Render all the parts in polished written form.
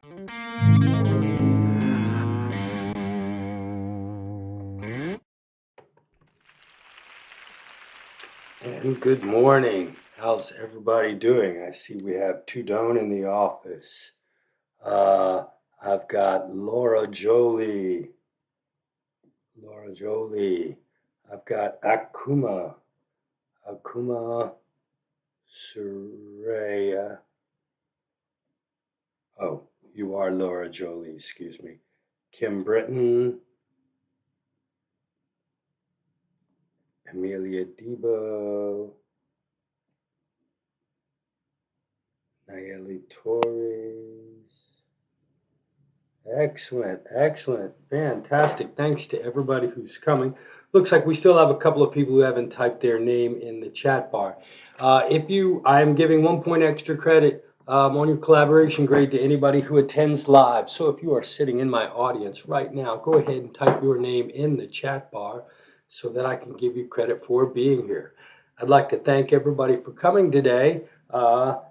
And good morning. How's everybody doing? I see we have two down in the office. Uh, I've got Laura Jolie. Laura Jolie. I've got Akuma Suraya. Oh, you are Laura Jolie, excuse me. Kim Britton, Amelia Debo, Nayeli Torres. Excellent, excellent, fantastic. Thanks to everybody who's coming. Looks like we still have a couple of people who haven't typed their name in the chat bar. I'm giving 1 point extra credit on your collaboration grade to anybody who attends live. So if you are sitting in my audience right now, go ahead and type your name in the chat bar so that I can give you credit for being here. I'd like to thank everybody for coming today,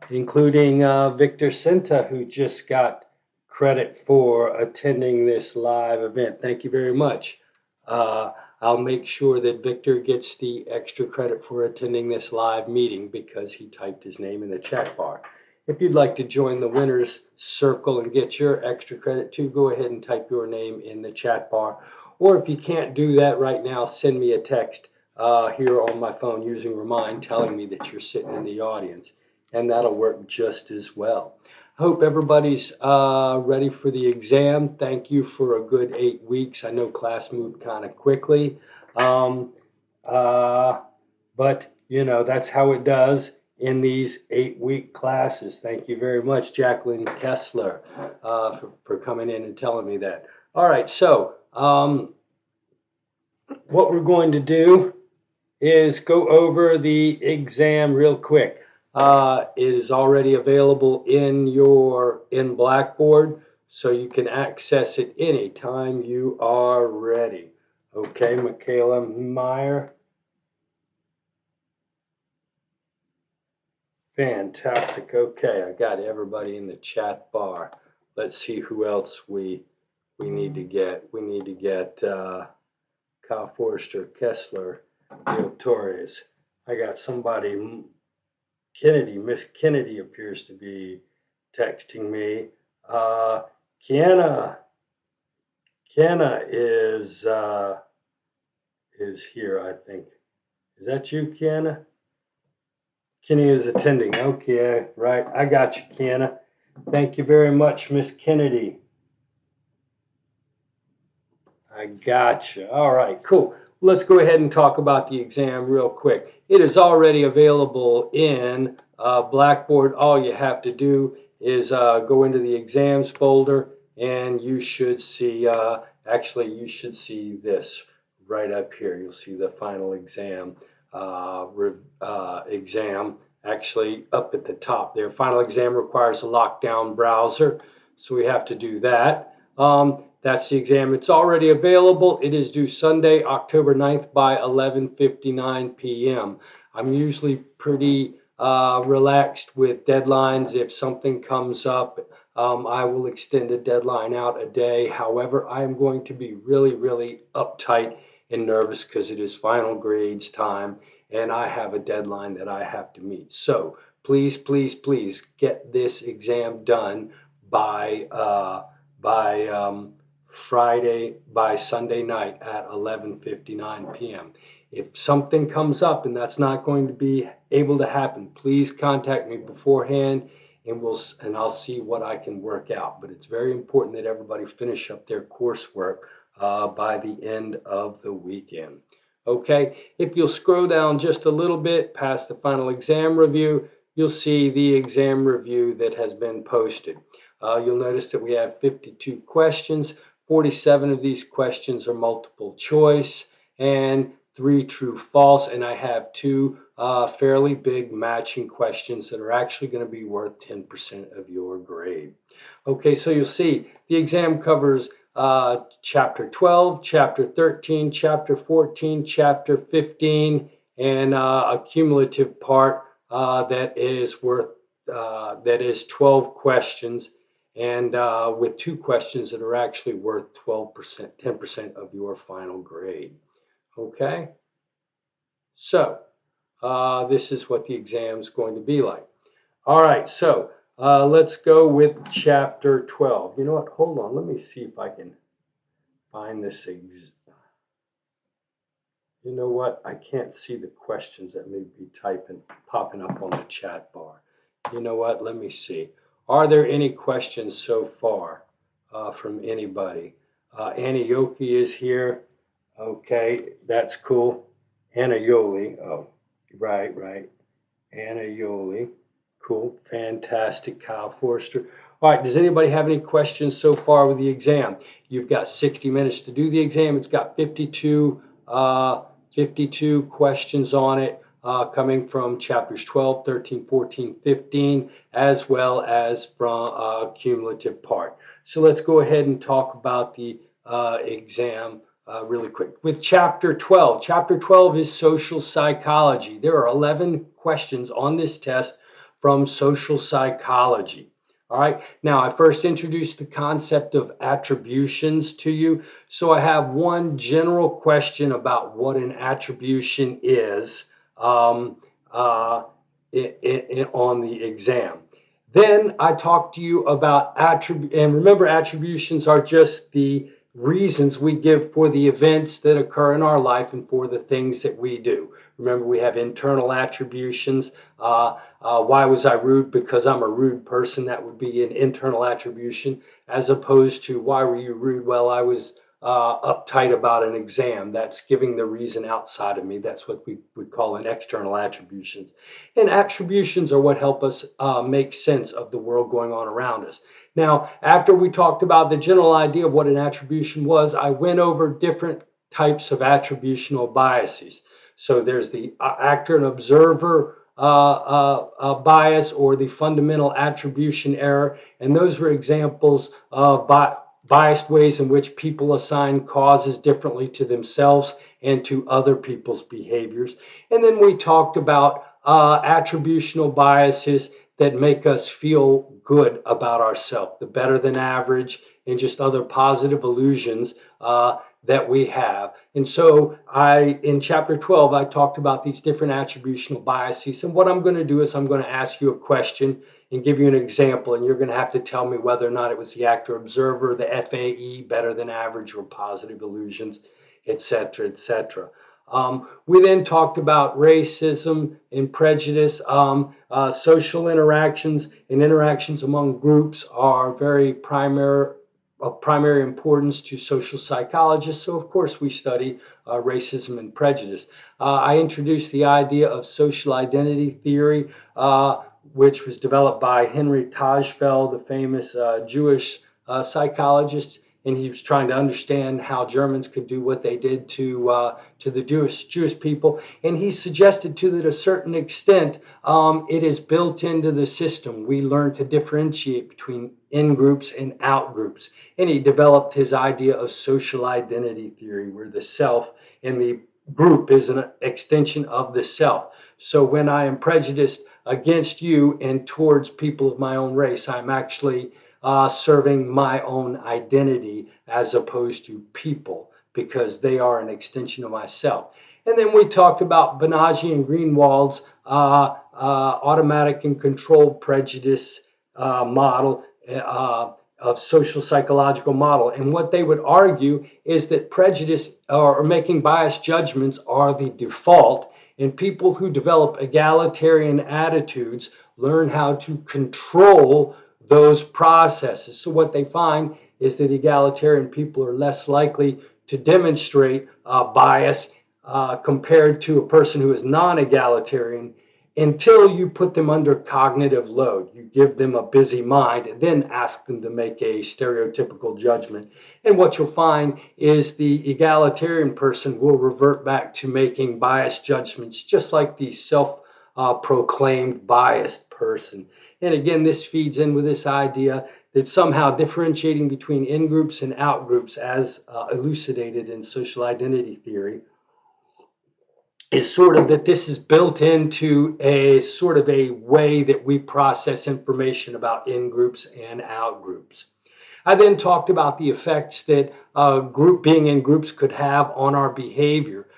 including Victor Cinta, who just got credit for attending this live event. Thank you very much. I'll make sure that Victor gets the extra credit for attending this live meeting because he typed his name in the chat bar. If you'd like to join the winners circle and get your extra credit too, go ahead and type your name in the chat bar. Or if you can't do that right now, send me a text here on my phone using Remind telling me that you're sitting in the audience, and that'll work just as well. Hope everybody's ready for the exam. Thank you for a good 8 weeks. I know class moved kind of quickly, um, uh, but you know that's how it does in these 8-week classes. Thank you very much, Jacqueline Kessler, for coming in and telling me that. All right, so what we're going to do is go over the exam real quick. It is already available in Blackboard, so you can access it anytime you are ready. Okay, Michaela Meyer. Fantastic. Okay, I got everybody in the chat bar. Let's see who else we need to get. We need to get Kyle Forrester, Kessler, Neil Torres. I got somebody. Kennedy, Miss Kennedy appears to be texting me. Kiana, Kiana is here, I think. Is that you, Kiana? Kenny is attending. Okay, right. I got you, Kiana. Thank you very much, Miss Kennedy. I got you. All right, cool. Let's go ahead and talk about the exam real quick. It is already available in Blackboard. All you have to do is go into the exams folder and you should see, actually you should see this right up here. You'll see the final exam exam actually up at the top there. Final exam requires a lockdown browser, so we have to do that. That's the exam. It's already available. It is due Sunday, October 9th by 11:59 p.m. I'm usually pretty relaxed with deadlines. If something comes up, I will extend a deadline out a day. However, I am going to be really, really uptight and nervous because it is final grades time and I have a deadline that I have to meet. So please, please, please get this exam done by Sunday night at 11:59 p.m. If something comes up and that's not going to be able to happen, please contact me beforehand and I'll see what I can work out. But it's very important that everybody finish up their coursework by the end of the weekend. Okay, if you'll scroll down just a little bit past the final exam review, you'll see the exam review that has been posted. You'll notice that we have 52 questions. 47 of these questions are multiple choice and 3 true false, and I have 2 fairly big matching questions that are actually going to be worth 10% of your grade. Okay, so you'll see the exam covers chapter 12, chapter 13, chapter 14, chapter 15, and a cumulative part that is 12 questions. and with 2 questions that are actually worth 12%, 10% of your final grade. Okay, so this is what the exam is going to be like. All right, so let's go with chapter 12. You know what? Hold on. Let me see if I can find this. You know what? I can't see the questions that may be popping up on the chat bar. You know what? Let me see. Are there any questions so far from anybody? Annie Yoki is here. Okay, that's cool. Anna Yoli. Oh, right. Anna Yoli. Cool. Fantastic. Kyle Forster. All right. Does anybody have any questions so far with the exam? You've got 60 minutes to do the exam. It's got 52 questions on it, coming from chapters 12, 13, 14, 15, as well as from cumulative part. So let's go ahead and talk about the exam really quick. With chapter 12 is social psychology. There are 11 questions on this test from social psychology. All right, now I first introduced the concept of attributions to you. So I have one general question about what an attribution is on the exam. Then I talk to you about and remember, attributions are just the reasons we give for the events that occur in our life and for the things that we do. Remember, we have internal attributions. Why was I rude? Because I'm a rude person. That would be an internal attribution, as opposed to why were you rude? Well, I was uptight about an exam. That's giving the reason outside of me. That's what we would call an external attributions. And attributions are what help us make sense of the world going on around us. Now, after we talked about the general idea of what an attribution was, I went over different types of attributional biases. So there's the actor and observer bias, or the fundamental attribution error. And those were examples of biased ways in which people assign causes differently to themselves and to other people's behaviors. And then we talked about attributional biases that make us feel good about ourselves, the better than average, and just other positive illusions that we have. And so in chapter 12, I talked about these different attributional biases. And what I'm going to do is I'm going to ask you a question and give you an example, and you're going to have to tell me whether or not it was the actor observer, the FAE, better than average, or positive illusions, etc., etc. We then talked about racism and prejudice. Social interactions and interactions among groups are very of primary importance to social psychologists. So, of course, we study racism and prejudice. I introduced the idea of social identity theory, which was developed by Henry Tajfel, the famous Jewish psychologist. And he was trying to understand how Germans could do what they did to the Jewish people. And he suggested too that, a certain extent, it is built into the system. We learn to differentiate between in groups and out groups. And he developed his idea of social identity theory, where the self and the group is an extension of the self. So when I am prejudiced against you and towards people of my own race, I'm actually serving my own identity as opposed to people, because they are an extension of myself. And then we talked about Banaji and Greenwald's automatic and controlled prejudice model of social psychological model. And what they would argue is that prejudice or making biased judgments are the default, and people who develop egalitarian attitudes learn how to control those processes. So what they find is that egalitarian people are less likely to demonstrate bias compared to a person who is non-egalitarian, until you put them under cognitive load. You give them a busy mind and then ask them to make a stereotypical judgment. And what you'll find is the egalitarian person will revert back to making biased judgments, just like the self-proclaimed biased person. And again, this feeds in with this idea that somehow differentiating between in-groups and out-groups, as elucidated in social identity theory, is sort of that this is built into a sort of a way that we process information about in-groups and out-groups. I then talked about the effects that being in groups could have on our behavior.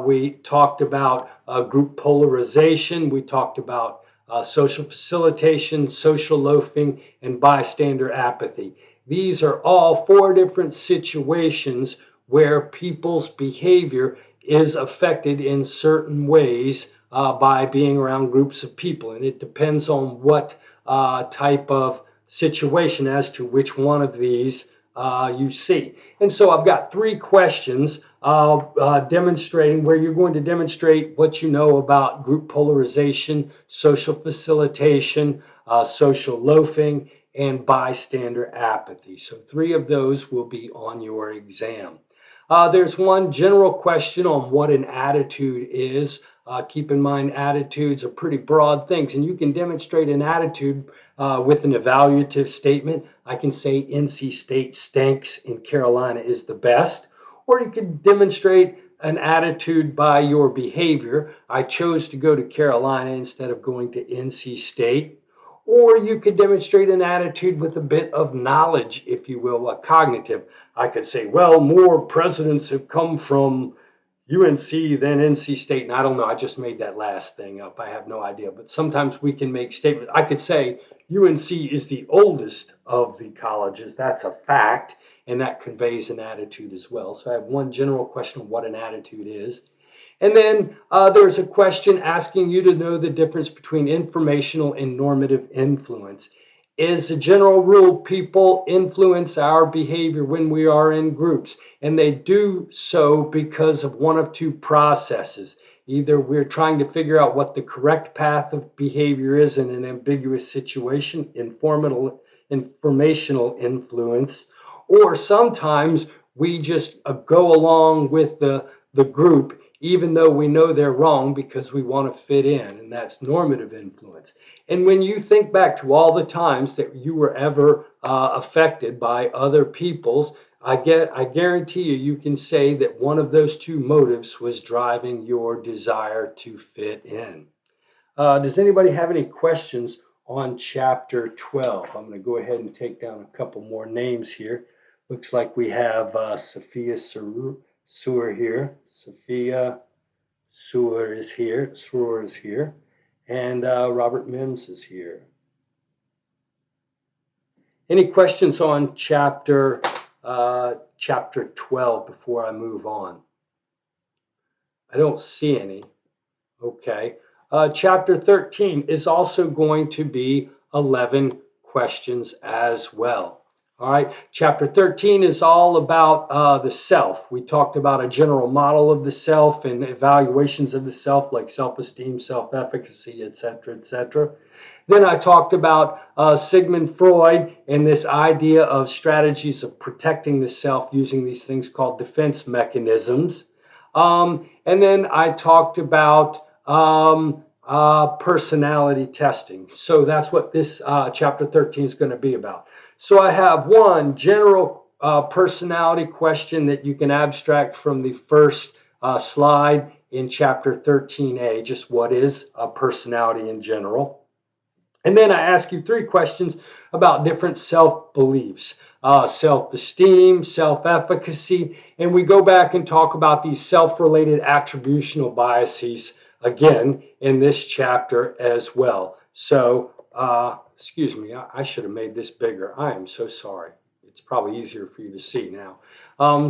We talked about group polarization. We talked about social facilitation, social loafing, and bystander apathy. These are all 4 different situations where people's behavior is affected in certain ways by being around groups of people. And it depends on what type of situation as to which one of these you see. And so I've got 3 questions demonstrating where you're going to demonstrate what you know about group polarization, social facilitation, social loafing, and bystander apathy. So 3 of those will be on your exam. There's one general question on what an attitude is. Keep in mind, attitudes are pretty broad things, and you can demonstrate an attitude with an evaluative statement. I can say NC State stinks and Carolina is the best. Or you can demonstrate an attitude by your behavior. I chose to go to Carolina instead of going to NC State. Or you could demonstrate an attitude with a bit of knowledge, if you will, a cognitive. I could say, well, more presidents have come from UNC than NC State. And I don't know, I just made that last thing up. I have no idea. But sometimes we can make statements. I could say UNC is the oldest of the colleges. That's a fact. And that conveys an attitude as well. So I have one general question of what an attitude is. And then there's a question asking you to know the difference between informational and normative influence. As a general rule, people influence our behavior when we are in groups, and they do so because of one of 2 processes. Either we're trying to figure out what the correct path of behavior is in an ambiguous situation, informational influence, or sometimes we just go along with the group even though we know they're wrong because we want to fit in, and that's normative influence. And when you think back to all the times that you were ever affected by other people's, I guarantee you can say that one of those 2 motives was driving your desire to fit in. Does anybody have any questions on chapter 12? I'm going to go ahead and take down a couple more names here. Looks like we have Sophia Sewer here. Sophia Sewer is here. And Robert Mims is here. Any questions on chapter 12 before I move on? I don't see any. Okay. Chapter 13 is also going to be 11 questions as well. All right, chapter 13 is all about the self. We talked about a general model of the self and evaluations of the self, like self-esteem, self-efficacy, etc., etc. Then I talked about Sigmund Freud and this idea of strategies of protecting the self using these things called defense mechanisms. And then I talked about personality testing. So that's what this chapter 13 is going to be about. So I have one general personality question that you can abstract from the first slide in chapter 13a, just what is a personality in general. And then I ask you 3 questions about different self-beliefs, self-esteem, self-efficacy, and we go back and talk about these self-related attributional biases again in this chapter as well. So, excuse me, I should have made this bigger. I am so sorry. It's probably easier for you to see now.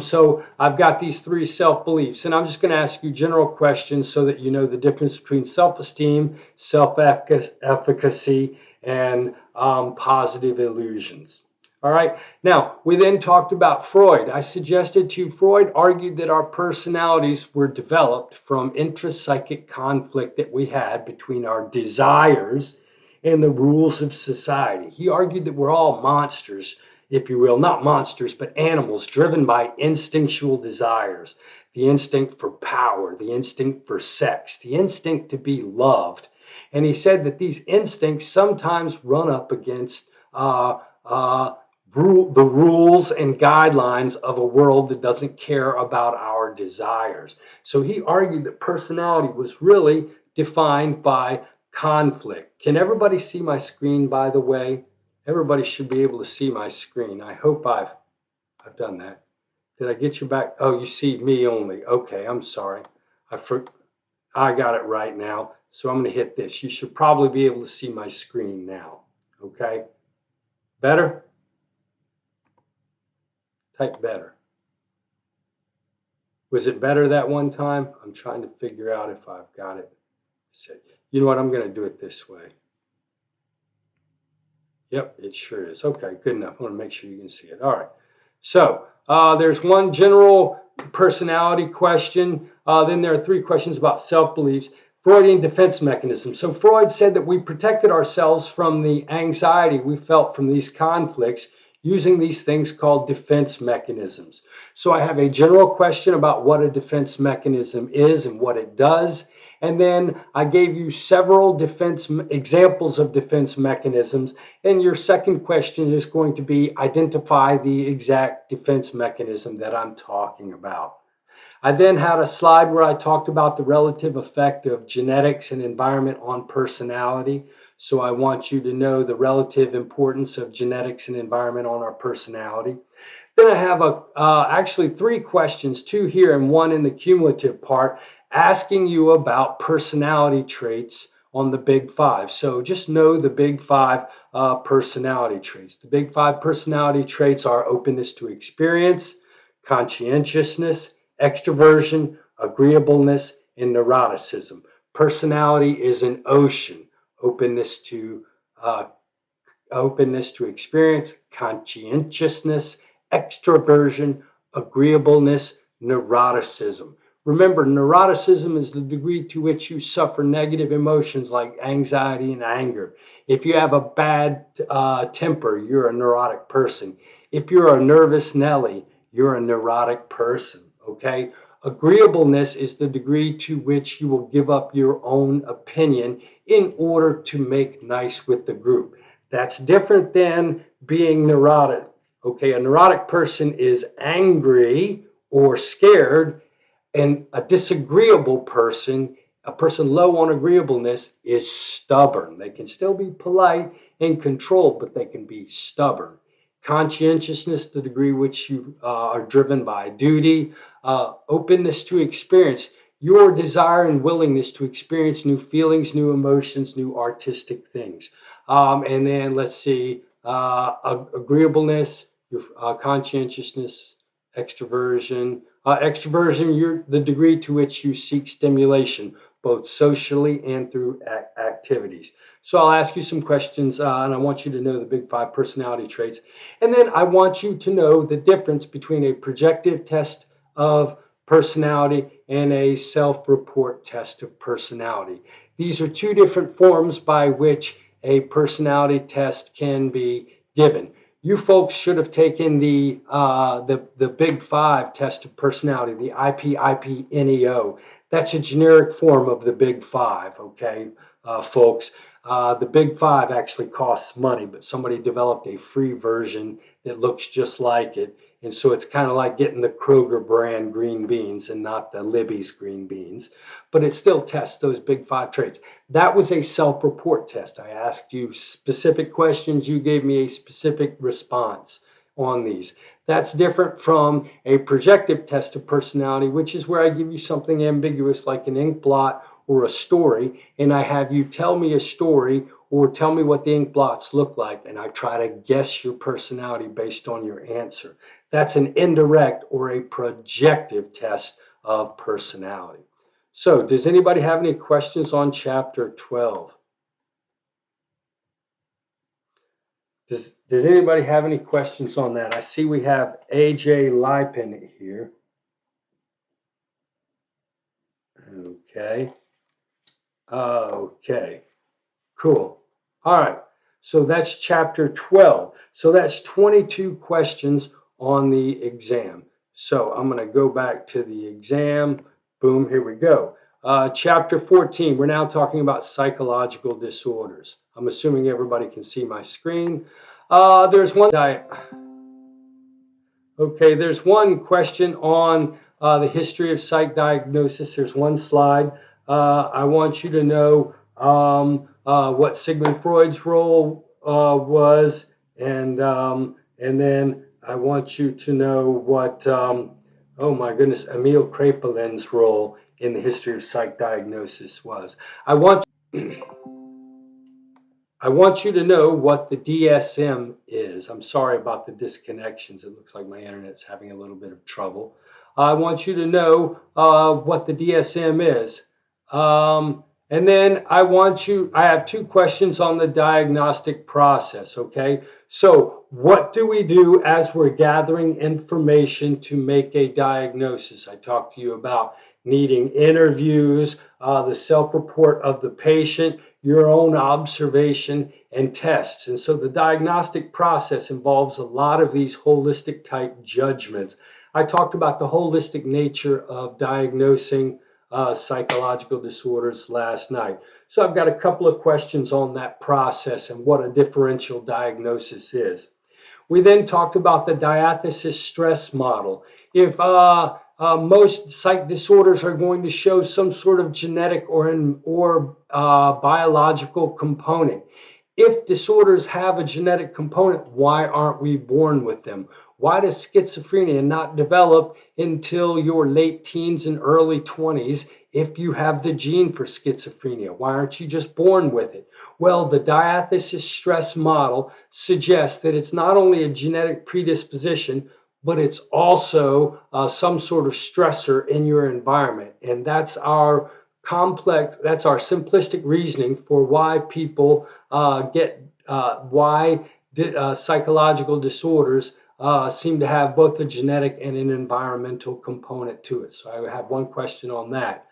So I've got these 3 self-beliefs, and I'm just going to ask you general questions so that you know the difference between self-esteem, self-efficacy, and positive illusions. All right. Now, we then talked about Freud. I suggested to you, Freud argued that our personalities were developed from intrapsychic conflict that we had between our desires and the rules of society. He argued that we're all monsters, if you will, not monsters, but animals driven by instinctual desires, the instinct for power, the instinct for sex, the instinct to be loved. And he said that these instincts sometimes run up against the rules and guidelines of a world that doesn't care about our desires. So he argued that personality was really defined by conflict. Can everybody see my screen, by the way? Everybody should be able to see my screen. I hope I've done that. Did I get you back? Oh, you see me only. Okay, I'm sorry. I got it right now. So I'm going to hit this. You should probably be able to see my screen now. Okay? Better? Type better. Was it better that one time? I'm trying to figure out if I've got it set. You know what? I'm going to do it this way. Yep, it sure is. Okay, good enough. I want to make sure you can see it. All right. So there's one general personality question. Then there are 3 questions about self-beliefs. Freudian defense mechanism. So Freud said that we protected ourselves from the anxiety we felt from these conflicts using these things called defense mechanisms. So I have a general question about what a defense mechanism is and what it does. And then I gave you several examples of defense mechanisms. And your second question is going to be identify the exact defense mechanism that I'm talking about. I then had a slide where I talked about the relative effect of genetics and environment on personality. So I want you to know the relative importance of genetics and environment on our personality. Then I have actually 3 questions, 2 here and 1 in the cumulative part, asking you about personality traits on the Big 5. So just know the Big 5 personality traits. The Big 5 personality traits are openness to experience, conscientiousness, extroversion, agreeableness, and neuroticism. Personality is an ocean. Openness to experience, conscientiousness, extroversion, agreeableness, neuroticism. Remember, neuroticism is the degree to which you suffer negative emotions like anxiety and anger. If you have a bad temper, you're a neurotic person. If you're a nervous Nelly, you're a neurotic person, okay? Agreeableness is the degree to which you will give up your own opinion in order to make nice with the group. That's different than being neurotic. Okay, a neurotic person is angry or scared, and a disagreeable person, a person low on agreeableness, is stubborn. They can still be polite and controlled, but they can be stubborn. Conscientiousness, the degree which you are driven by duty. Openness to experience, your desire and willingness to experience new feelings, new emotions, new artistic things. And then let's see, agreeableness, your conscientiousness, extroversion. Extroversion, you're the degree to which you seek stimulation, both socially and through activities. So I'll ask you some questions, and I want you to know the Big 5 personality traits. And then I want you to know the difference between a projective test of personality and a self-report test of personality. These are 2 different forms by which a personality test can be given. You folks should have taken the Big 5 test of personality, the IPIP-NEO. That's a generic form of the Big 5, okay, folks. The Big 5 actually costs money, but somebody developed a free version that looks just like it. And so it's kind of like getting the Kroger brand green beans and not the Libby's green beans. But it still tests those Big 5 traits. That was a self-report test. I asked you specific questions. You gave me a specific response on these. That's different from a projective test of personality, which is where I give you something ambiguous like an ink blot or a story, and I have you tell me a story or tell me what the ink blots look like, and I try to guess your personality based on your answer. That's an indirect or a projective test of personality. So, does anybody have any questions on chapter 12? Does anybody have any questions on that? I see we have AJ Lipin here. Okay. Okay. Cool. All right. So that's chapter 12. So that's 22 questions on the exam. So I'm going to go back to the exam. Boom, here we go. Chapter 14, we're now talking about psychological disorders. I'm assuming everybody can see my screen. There's one Okay, there's one question on the history of psych diagnosis. There's one slide. I want you to know what Sigmund Freud's role was, and then I want you to know what, oh my goodness, Emil Kraepelin's role in the history of psych diagnosis was. I want you to know what the DSM is. I'm sorry about the disconnections. It looks like my internet's having a little bit of trouble. I want you to know what the DSM is. And then I have two questions on the diagnostic process, okay? So what do we do as we're gathering information to make a diagnosis? I talked to you about needing interviews, the self-report of the patient, your own observation, and tests. And so the diagnostic process involves a lot of these holistic type judgments. I talked about the holistic nature of diagnosing psychological disorders last night. So I've got a couple of questions on that process and what a differential diagnosis is. We then talked about the diathesis stress model. If most psych disorders are going to show some sort of genetic or biological component. If disorders have a genetic component, why aren't we born with them? Why does schizophrenia not develop until your late teens and early 20s if you have the gene for schizophrenia? Why aren't you just born with it? Well, the diathesis stress model suggests that it's not only a genetic predisposition, but it's also some sort of stressor in your environment. And that's our simplistic reasoning for why people psychological disorders seem to have both a genetic and an environmental component to it. So I have one question on that.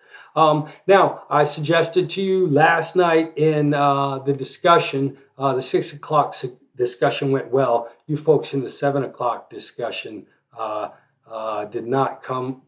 Now, I suggested to you last night in the discussion, the 6 o'clock discussion went well. You folks in the 7 o'clock discussion did not come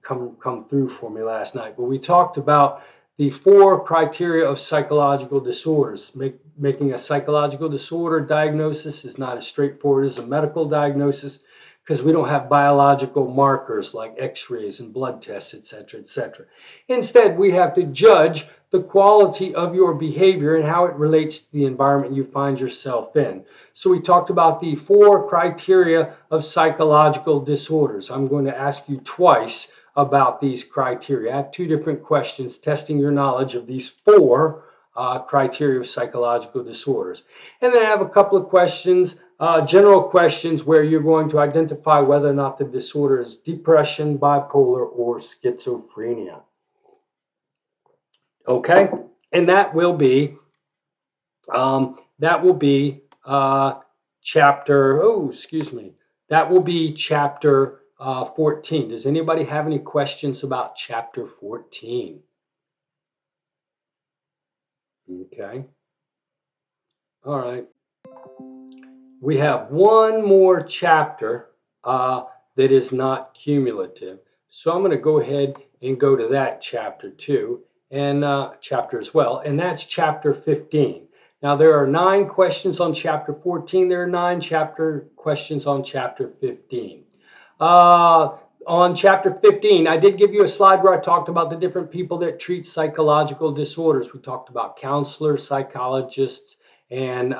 through for me last night. But we talked about the 4 criteria of psychological disorders. Making a psychological disorder diagnosis is not as straightforward as a medical diagnosis because we don't have biological markers like x-rays and blood tests, etc., etc. Instead, we have to judge the quality of your behavior and how it relates to the environment you find yourself in. So we talked about the 4 criteria of psychological disorders. I'm going to ask you twice about these criteria. I have 2 different questions testing your knowledge of these 4 criteria of psychological disorders. And then I have a couple of questions, general questions, where you're going to identify whether or not the disorder is depression, bipolar, or schizophrenia. Okay, and that will be chapter. Oh, excuse me. That will be chapter 14. Does anybody have any questions about chapter 14? Okay. All right. We have one more chapter that is not cumulative. So I'm going to go ahead and go to that chapter too, and chapter as well, and that's chapter 15. Now there are 9 questions on chapter 14. There are 9 chapter questions on chapter 15. On chapter 15, I did give you a slide where I talked about the different people that treat psychological disorders. We talked about counselors, psychologists, and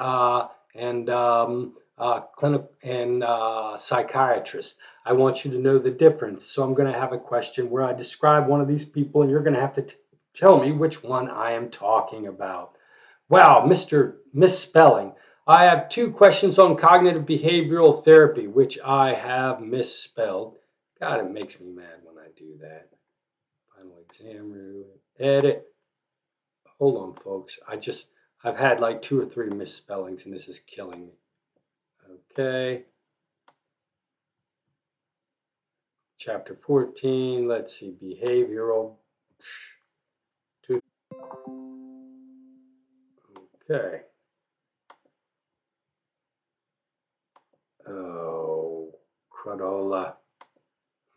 psychiatrists. I want you to know the difference. So I'm going to have a question where I describe one of these people, and you're going to have to tell me which one I am talking about. Wow, Mr. Misspelling. I have 2 questions on cognitive behavioral therapy, which I have misspelled. God, it makes me mad when I do that. Final exam, edit. Hold on, folks. I've had like 2 or 3 misspellings, and this is killing me. Okay. Chapter 14, let's see, behavioral. Okay. Oh, cradola.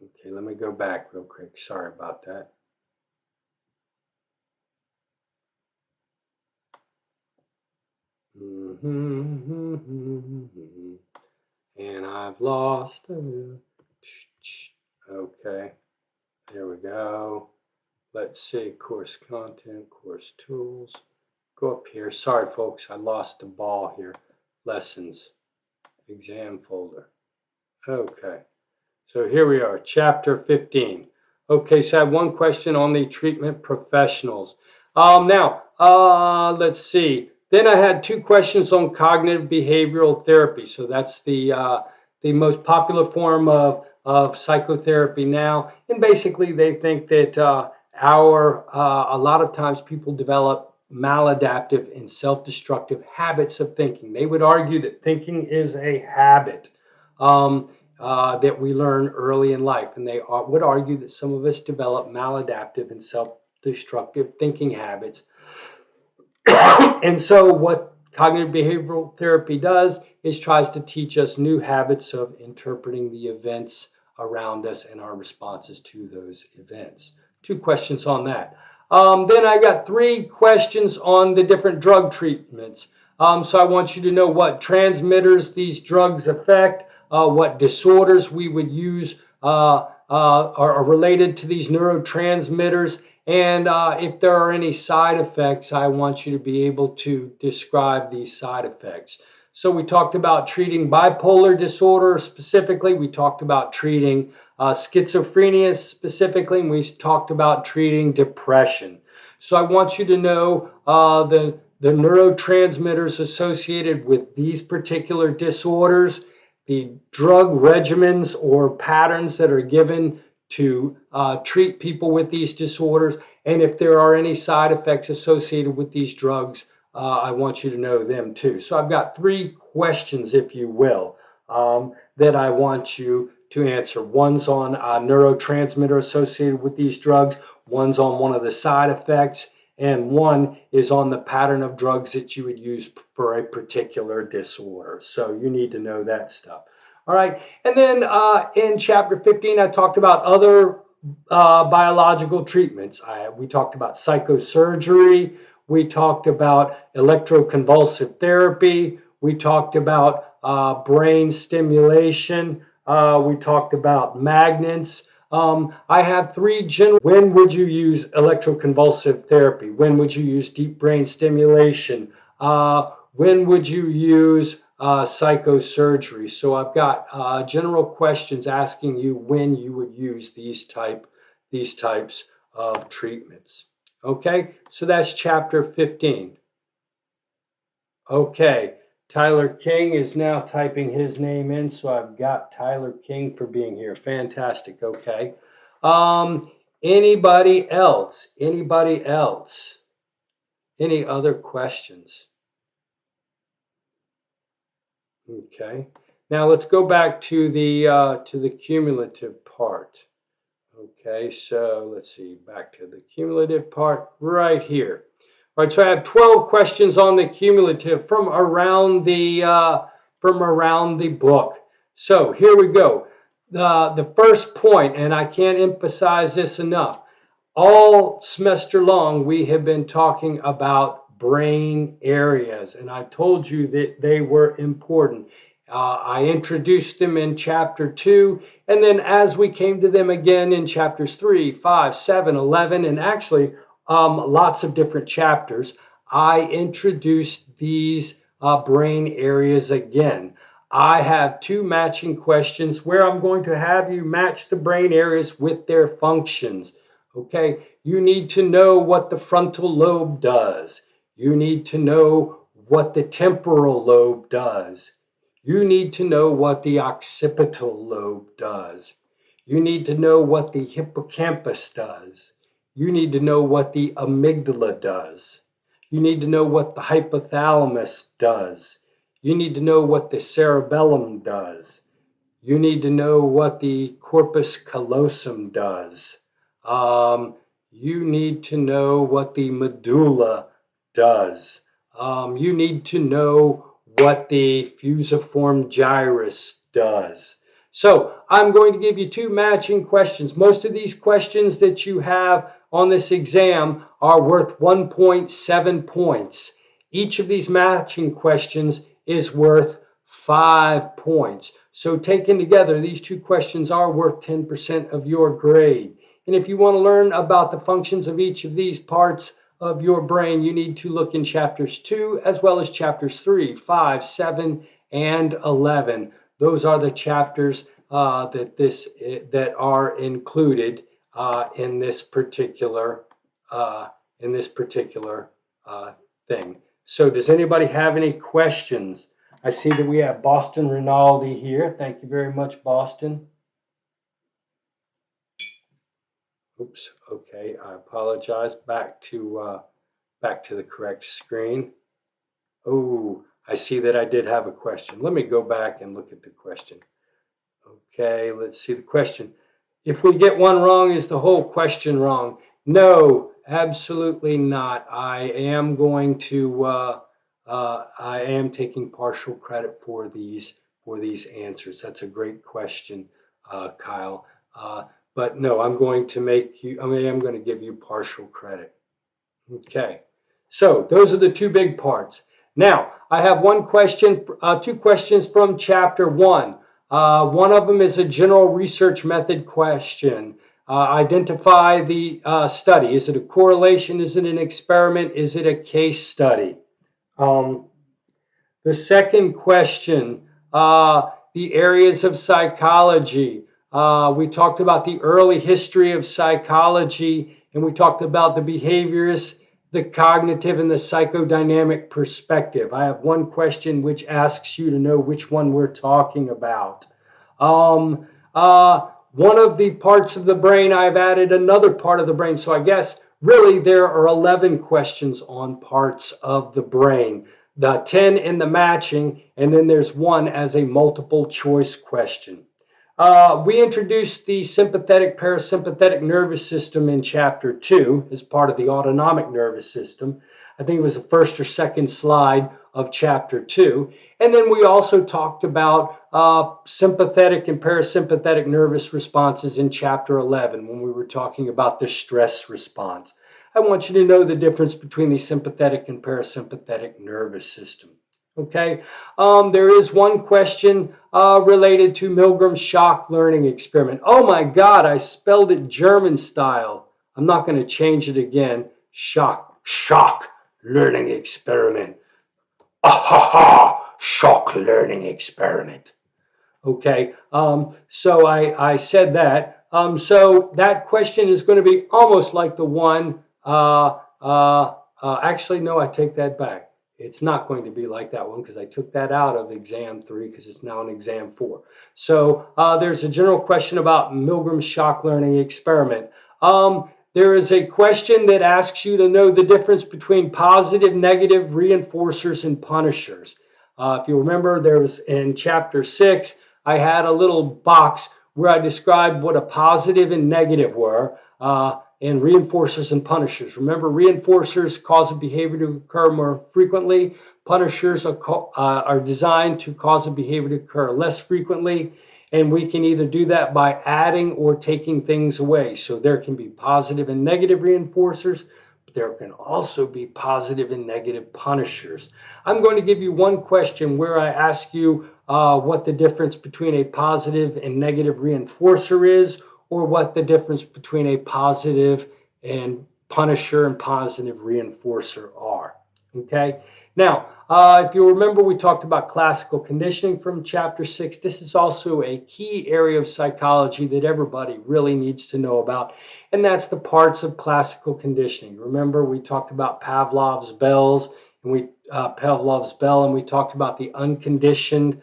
Okay, let me go back real quick. Sorry about that. And I've lost. Okay, there we go. Let's see, course content, course tools. Go up here. Sorry, folks, I lost the ball here. Lessons, exam folder. Okay, so here we are, chapter 15. Okay, so I have one question on the treatment professionals. Let's see. Then I had two questions on cognitive behavioral therapy. So that's the most popular form of psychotherapy now. And basically, they think that a lot of times people develop maladaptive and self-destructive habits of thinking. They would argue that thinking is a habit. That we learn early in life. And they would argue that some of us develop maladaptive and self-destructive thinking habits. And so what cognitive behavioral therapy does is tries to teach us new habits of interpreting the events around us and our responses to those events. Two questions on that. Then I got three questions on the different drug treatments. So I want you to know what transmitters these drugs affect, what disorders we would use are related to these neurotransmitters, and if there are any side effects, I want you to be able to describe these side effects. So we talked about treating bipolar disorder specifically. We talked about treating schizophrenia specifically, and we talked about treating depression. So I want you to know the neurotransmitters associated with these particular disorders, the drug regimens or patterns that are given to treat people with these disorders, and if there are any side effects associated with these drugs, I want you to know them too. So I've got three questions, if you will, that I want you to answer. One's on a neurotransmitter associated with these drugs, one's on one of the side effects, and one is on the pattern of drugs that you would use for a particular disorder. So you need to know that stuff. All right, and then in chapter 15, I talked about other biological treatments. We talked about psychosurgery. We talked about electroconvulsive therapy. We talked about brain stimulation. We talked about magnets. I have three general. When would you use electroconvulsive therapy? When would you use deep brain stimulation? When would you use psychosurgery? So I've got general questions asking you when you would use these types of treatments. Okay, so that's chapter 15. Okay, Tyler King is now typing his name in, so I've got Tyler King for being here. Fantastic. Okay. Anybody else? Anybody else? Any other questions? Okay. Now let's go back to the cumulative part. Okay, so let's see, back to the cumulative part right here. All right, so I have 12 questions on the cumulative from around the book. So here we go. The first point, and I can't emphasize this enough, all semester long we have been talking about brain areas, and I told you that they were important. I introduced them in chapter 2, and then as we came to them again in chapters 3, 5, 7, 11, and actually lots of different chapters, I introduced these brain areas again. I have two matching questions where I'm going to have you match the brain areas with their functions. Okay, you need to know what the frontal lobe does. You need to know what the temporal lobe does. You need to know what the occipital lobe does. You need to know what the hippocampus does. You need to know what the amygdala does. You need to know what the hypothalamus does. You need to know what the cerebellum does. You need to know what the corpus callosum does. You need to know what the medulla does. You need to know what the fusiform gyrus does. So I'm going to give you two matching questions. Most of these questions that you have on this exam are worth 1.7 points. Each of these matching questions is worth 5 points. So taken together, these two questions are worth 10% of your grade. And if you want to learn about the functions of each of these parts of your brain, you need to look in chapters 2 as well as chapters 3, 5, 7, and 11. Those are the chapters that are included in this particular thing. So does anybody have any questions? I see that we have Boston Rinaldi here. Thank you very much, Boston. Oops. Okay, I apologize. Back to the correct screen. Oh, I see that I did have a question. Let me go back and look at the question. Okay, let's see the question. If we get one wrong, is the whole question wrong? No, absolutely not. I am going to I am taking partial credit for these answers. That's a great question, Kyle. But no, I'm going to I'm going to give you partial credit. Okay, so those are the two big parts. Now, I have two questions from chapter 1. One of them is a general research method question. Identify the study. Is it a correlation? Is it an experiment? Is it a case study? The second question, the areas of psychology. We talked about the early history of psychology, and we talked about the behaviorist, the cognitive, and the psychodynamic perspective. I have one question which asks you to know which one we're talking about. One of the parts of the brain, I've added another part of the brain. So I guess really there are 11 questions on parts of the brain. The 10 in the matching, and then there's one as a multiple choice question. We introduced the sympathetic parasympathetic nervous system in chapter 2 as part of the autonomic nervous system. I think it was the first or second slide of chapter 2. And then we also talked about sympathetic and parasympathetic nervous responses in chapter 11 when we were talking about the stress response. I want you to know the difference between the sympathetic and parasympathetic nervous system. Okay, there is one question related to Milgram's shock learning experiment. Oh my God, I spelled it German style. I'm not going to change it again. Shock learning experiment. Shock learning experiment. Okay, so I said that. So that question is going to be almost like the one. Actually, no, I take that back. It's not going to be like that one because I took that out of exam 3 because it's now in exam 4. So there's a general question about Milgram's shock learning experiment. There is a question that asks you to know the difference between positive, negative reinforcers and punishers. If you remember, there was in chapter 6, I had a little box where I described what a positive and negative were. And reinforcers and punishers. Remember, reinforcers cause a behavior to occur more frequently. Punishers are designed to cause a behavior to occur less frequently. And we can either do that by adding or taking things away. So there can be positive and negative reinforcers, but there can also be positive and negative punishers. I'm going to give you one question where I ask you what the difference between a positive and negative reinforcer is, or what the difference between a positive and punisher and positive reinforcer are. Okay. Now, if you remember, we talked about classical conditioning from chapter 6. This is also a key area of psychology that everybody really needs to know about, and that's the parts of classical conditioning. Remember, we talked about Pavlov's bell, and we talked about the unconditioned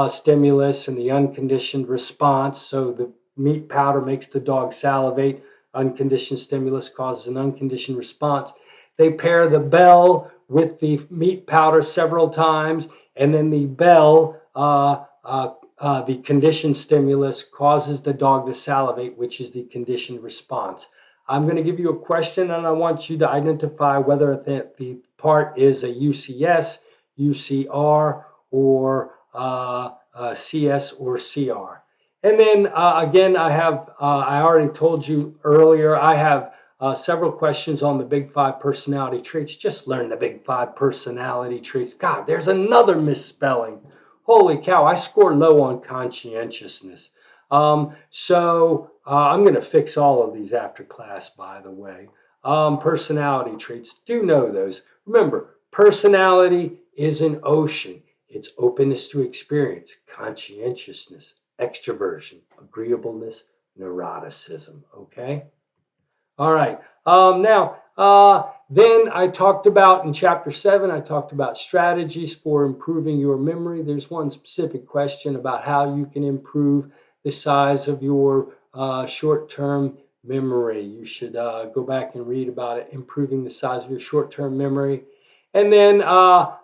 stimulus and the unconditioned response. So the meat powder makes the dog salivate. Unconditioned stimulus causes an unconditioned response. They pair the bell with the meat powder several times, and then the bell, the conditioned stimulus, causes the dog to salivate, which is the conditioned response. I'm going to give you a question, and I want you to identify whether the part is a UCS, UCR, or CS or CR. And then again, I already told you earlier, I have several questions on the Big 5 personality traits. Just learn the Big 5 personality traits. God, there's another misspelling Holy cow, I scored low on conscientiousness. I'm going to fix all of these after class, by the way. Personality traits, do know those. Remember, personality is an ocean. It's openness to experience, conscientiousness, extroversion, agreeableness, neuroticism. Okay? All right. Then I talked about in chapter 7, I talked about strategies for improving your memory. There's one specific question about how you can improve the size of your short-term memory. You should go back and read about it, improving the size of your short-term memory. And then,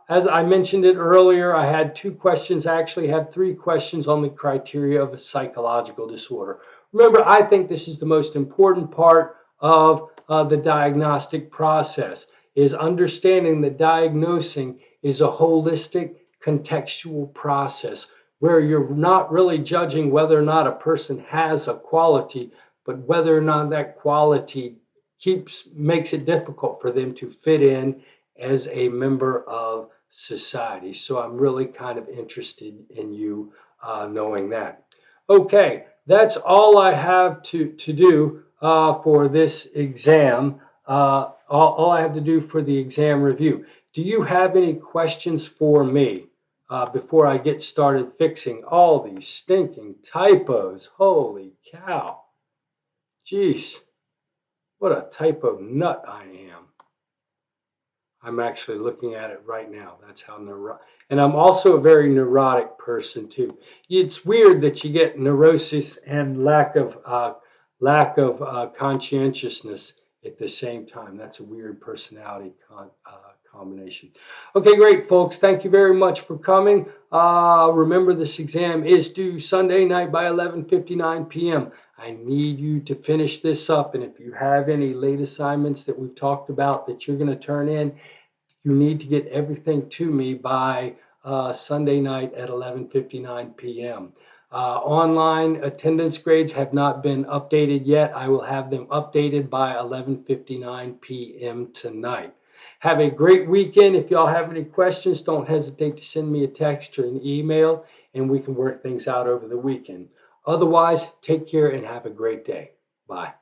as I mentioned it earlier, I had 2 questions. I actually had 3 questions on the criteria of a psychological disorder. Remember, I think this is the most important part of the diagnostic process, is understanding that diagnosing is a holistic contextual process where you're not really judging whether or not a person has a quality, but whether or not that quality makes it difficult for them to fit in as a member of society. So I'm really kind of interested in you knowing that. Okay, that's all I have to do for this exam. All I have to do for the exam review. Do you have any questions for me before I get started fixing all these stinking typos? Holy cow. Jeez, what a typo nut I am. I'm actually looking at it right now. That's how neurotic. And I'm also a very neurotic person too. It's weird that you get neurosis and lack of conscientiousness at the same time. That's a weird personality combination. Okay, great, folks. Thank you very much for coming. Remember, this exam is due Sunday night by 11:59 p.m. I need you to finish this up. And if you have any late assignments that we've talked about that you're going to turn in, you need to get everything to me by Sunday night at 11:59 p.m. Online attendance grades have not been updated yet. I will have them updated by 11:59 p.m. tonight. Have a great weekend. If y'all have any questions, don't hesitate to send me a text or an email, and we can work things out over the weekend. Otherwise, take care and have a great day. Bye.